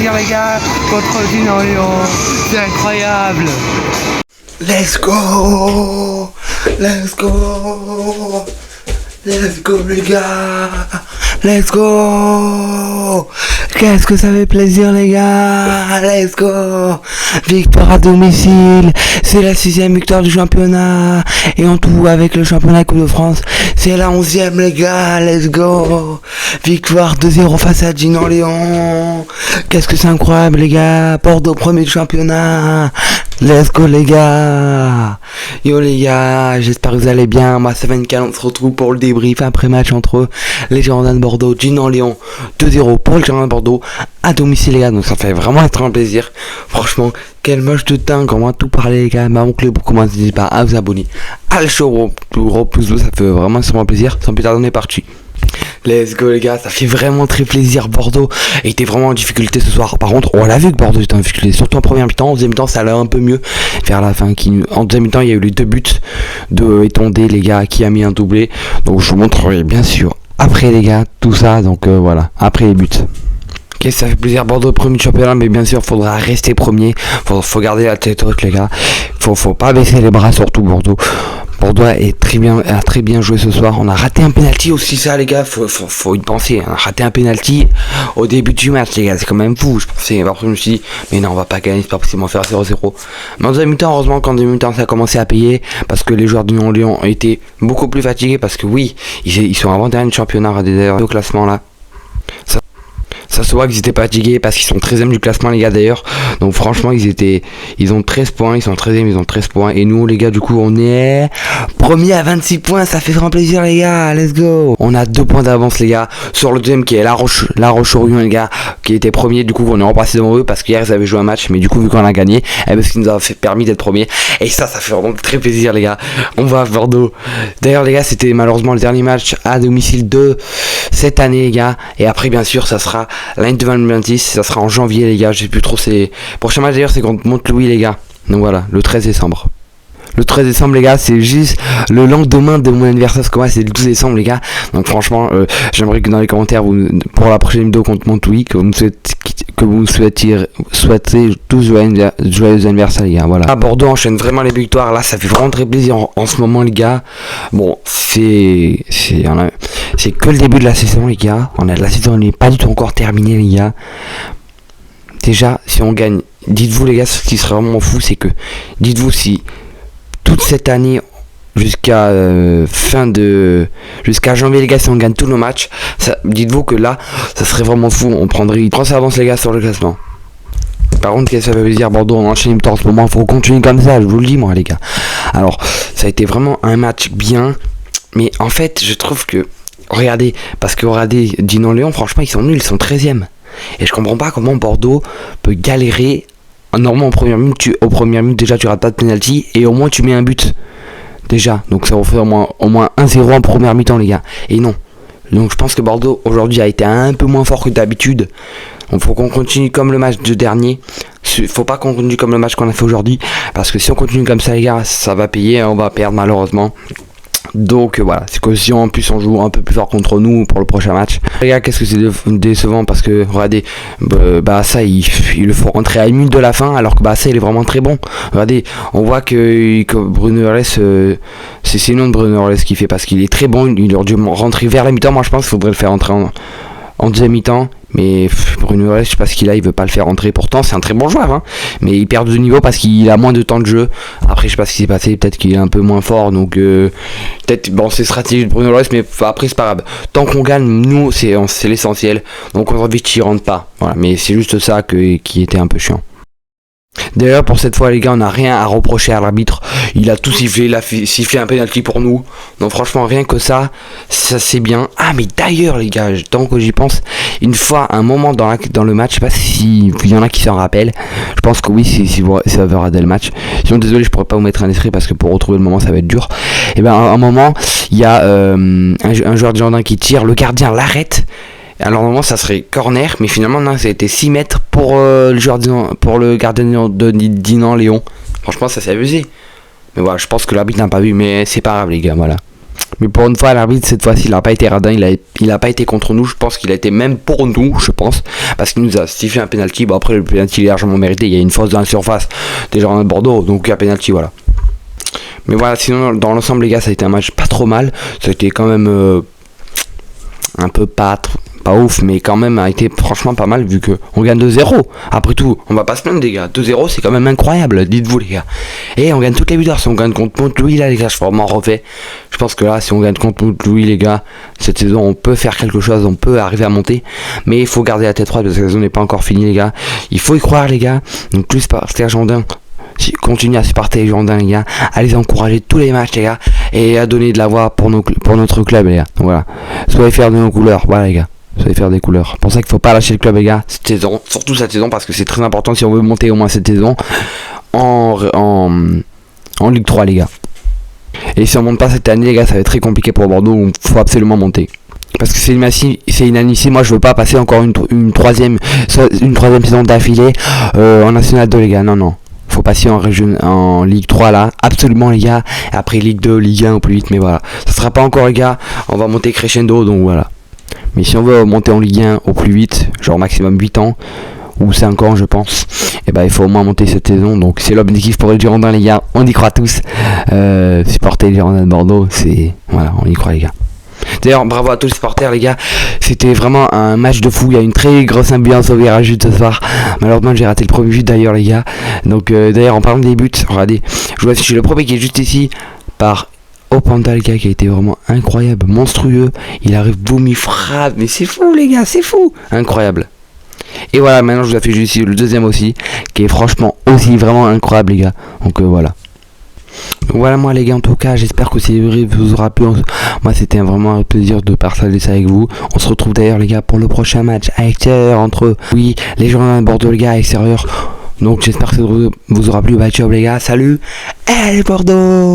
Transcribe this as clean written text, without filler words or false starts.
plaisir les gars contre Dinan Léon. C'est incroyable. Let's go. Let's go. Let's go les gars. Let's go. Qu'est-ce que ça fait plaisir les gars. Let's go. Victoire à domicile. C'est la 6e victoire du championnat. Et en tout avec le championnat Coupe de France, c'est la 11e les gars. Let's go. Victoire 2-0 face à Dinan Léon. Qu'est-ce que c'est incroyable les gars. Bordeaux premier du championnat. Let's go les gars. Yo les gars, j'espère que vous allez bien. Moi ça va une on se retrouve pour le débrief après match entre les Girondins de Bordeaux, Dinan Léon. 2-0 pour les Girondins de Bordeaux à domicile les gars, donc ça fait vraiment très plaisir. Franchement, quel match de dingue, on va tout parler les gars. Mon club, pour commencer, n'hésitez pas à vous abonner à le show pour plus ça fait vraiment extrêmement plaisir. Sans plus tarder, on est parti. Let's go les gars, ça fait vraiment très plaisir. Bordeaux était vraiment en difficulté ce soir. Par contre, on l'a vu que Bordeaux était en difficulté, surtout en première mi-temps. En deuxième mi-temps, ça allait un peu mieux vers la fin. En deuxième mi-temps, il y a eu les 2 buts de Étondé, les gars, qui a mis un doublé. Donc je vous montrerai bien sûr après les gars, tout ça. Donc voilà, après les buts. Ok, ça fait plaisir. Bordeaux premier championnat, mais bien sûr, faudra rester premier. Faut garder la tête haute les gars. Faut pas baisser les bras, surtout Bordeaux. Bordeaux a très bien joué ce soir. On a raté un penalty aussi, ça les gars, faut y penser. On a raté un penalty au début du match les gars, c'est quand même fou. Je pensais, après je me suis dit, mais non on va pas gagner, c'est pas possible, on va faire 0-0. Mais en deuxième mi-temps, heureusement qu'en deuxième mi-temps ça a commencé à payer, parce que les joueurs du Lyon ont été beaucoup plus fatigués, parce que oui, ils sont avant-dernier du championnat d'ailleurs au classement là. Ça se voit qu'ils étaient fatigués parce qu'ils sont 13e du classement les gars d'ailleurs. Donc franchement ils ont 13 points, ils sont 13e, ils ont 13 points. Et nous les gars du coup on est premier à 26 points, ça fait vraiment plaisir les gars, let's go. On a 2 points d'avance les gars sur le deuxième qui est La Roche-Orion les gars, qui était premier. Du coup on est repassé devant eux parce qu'hier ils avaient joué un match, mais du coup vu qu'on a gagné, parce qu'ils nous a permis d'être premier. Et ça fait vraiment très plaisir les gars. On va à Bordeaux. D'ailleurs les gars c'était malheureusement le dernier match à domicile de cette année les gars. Et après bien sûr ça sera l'année 2026, ça sera en janvier les gars, j'ai plus trop c'est... Prochain match d'ailleurs c'est contre Montlouis les gars. Donc voilà, le 13 décembre. Le 13 décembre les gars, c'est juste le lendemain de mon anniversaire, parce que moi c'est le 12 décembre les gars. Donc franchement, j'aimerais que dans les commentaires, pour la prochaine vidéo contre Montlouis, que vous souhaitez tous joyeux anniversaire les gars, voilà. À Bordeaux enchaîne vraiment les victoires, là ça fait vraiment très plaisir en ce moment les gars. Bon, c'est que le début de la saison les gars, la saison n'est pas du tout encore terminée les gars. Déjà, si on gagne, dites-vous les gars, ce qui serait vraiment fou, c'est que, dites-vous si toute cette année jusqu'à jusqu'à janvier les gars, si on gagne tous nos matchs, dites-vous que là ça serait vraiment fou, on prendrait 30 avance les gars sur le classement. Par contre qu'est-ce que ça veut dire Bordeaux, on enchaîne en ce moment, faut continuer comme ça, je vous le dis moi les gars. Alors ça a été vraiment un match bien, mais en fait je trouve que regardez Dinan Léon, franchement ils sont nuls, ils sont 13e. Et je comprends pas comment Bordeaux peut galérer. Normalement, au premier minute, déjà tu rates pas de penalty et au moins tu mets un but. Déjà, donc ça refait au moins 1-0 en première mi-temps, les gars. Et non. Donc je pense que Bordeaux aujourd'hui a été un peu moins fort que d'habitude. Donc faut qu'on continue comme le match de dernier. Faut pas qu'on continue comme le match qu'on a fait aujourd'hui. Parce que si on continue comme ça, les gars, ça va payer. On va perdre malheureusement. Donc voilà, c'est que si en plus on joue un peu plus fort contre nous pour le prochain match. Les gars, qu'est-ce que c'est décevant, parce que regardez, ça il le faut rentrer à 1 minute de la fin, alors que ça il est vraiment très bon. Regardez, on voit que Bruno Herles, c'est sinon de Bruno Herles qui fait, parce qu'il est très bon, il aurait dû rentrer vers la mi-temps. Moi je pense qu'il faudrait le faire rentrer en deuxième mi-temps. Mais Bruno Herles, je sais pas ce qu'il a, il veut pas le faire rentrer. Pourtant c'est un très bon joueur hein. Mais il perd de niveau parce qu'il a moins de temps de jeu. Après je sais pas ce qui s'est passé, peut-être qu'il est un peu moins fort. Donc peut-être c'est stratégie de Bruno Herles, mais après c'est pas grave. Tant qu'on gagne, nous c'est l'essentiel. Donc on envie qu'il rentre pas. Voilà, mais c'est juste ça qui était un peu chiant. D'ailleurs pour cette fois les gars, on n'a rien à reprocher à l'arbitre. Il a tout sifflé, il a sifflé un penalty pour nous. Donc franchement rien que ça c'est bien. Ah mais d'ailleurs les gars, tant que j'y pense, une fois un moment dans le match, je sais pas s'il y en a qui s'en rappellent. Je pense que oui, si vous avez regardé le match. Sinon désolé, je pourrais pas vous mettre un extrait parce que pour retrouver le moment ça va être dur. Et ben à un moment il y a un joueur de Girondins qui tire, le gardien l'arrête. Alors normalement ça serait corner, mais finalement non, ça a été 6 mètres pour le gardien de Dinan Léon. Franchement ça s'est abusé. Mais voilà, je pense que l'arbitre n'a pas vu, mais c'est pas grave les gars, voilà. Mais pour une fois, l'arbitre, cette fois-ci, il a pas été radin, il a pas été contre nous. Je pense qu'il a été même pour nous, je pense. Parce qu'il nous a sifflé un penalty. Bon, après, le penalty il est largement mérité. Il y a une faute dans la surface des gens de Bordeaux. Donc, il y a penalty, voilà. Mais voilà, sinon, dans l'ensemble, les gars, ça a été un match pas trop mal. Ça a été quand même un peu pas ouf, mais quand même a été franchement pas mal vu que on gagne 2-0. Après tout, on va pas se plaindre les gars. 2-0 c'est quand même incroyable, dites-vous les gars. Et on gagne toutes les buts. Si on gagne contre Montlouis là les gars, je suis vraiment refait. Je pense que là si on gagne contre Montlouis les gars, cette saison on peut faire quelque chose, on peut arriver à monter. Mais il faut garder la tête froide parce que la saison n'est pas encore finie les gars. Il faut y croire les gars. Donc plus par Girondins. Continuez à supporter les Girondins les gars, à les encourager tous les matchs les gars, et à donner de la voix pour notre club les gars. Donc, voilà, soyez fiers de nos couleurs, voilà les gars, soyez fiers des couleurs. C'est pour ça qu'il faut pas lâcher le club les gars, cette saison, surtout cette saison parce que c'est très important si on veut monter au moins cette saison en Ligue 3 les gars. Et si on monte pas cette année les gars, ça va être très compliqué pour Bordeaux, donc faut absolument monter. Parce que c'est inadmissible, moi je veux pas passer encore une troisième saison d'affilée en National 2 les gars, non. Faut passer en Ligue 3 là, absolument les gars. Après Ligue 2, Ligue 1 au plus vite, mais voilà. Ça sera pas encore les gars, on va monter crescendo, donc voilà. Mais si on veut monter en Ligue 1 au plus vite, genre maximum 8 ans, ou 5 ans je pense, et ben il faut au moins monter cette saison. Donc c'est l'objectif pour les Girondins les gars, on y croit tous. Supporter les Girondins de Bordeaux, voilà, on y croit les gars. D'ailleurs, bravo à tous les supporters les gars, c'était vraiment un match de fou, il y a une très grosse ambiance au virage ce soir. Malheureusement j'ai raté le premier but d'ailleurs les gars. Donc d'ailleurs en parlant des buts, regardez, je vous affiche le premier qui est juste ici par Opanda les gars, qui a été vraiment incroyable, monstrueux. Il arrive, boum, il frappe, mais c'est fou les gars, c'est fou, incroyable. Et voilà, maintenant je vous affiche ici le deuxième aussi, qui est franchement aussi vraiment incroyable les gars. Donc voilà. Donc voilà moi les gars, en tout cas j'espère que c'est vrai vous aura plu. Moi c'était vraiment un plaisir de partager ça avec vous. On se retrouve d'ailleurs les gars pour le prochain match à extérieur entre les Girondins de Bordeaux les gars à extérieur. Donc j'espère que ça vous aura plu. Bah ciao les gars, salut, allez Bordeaux.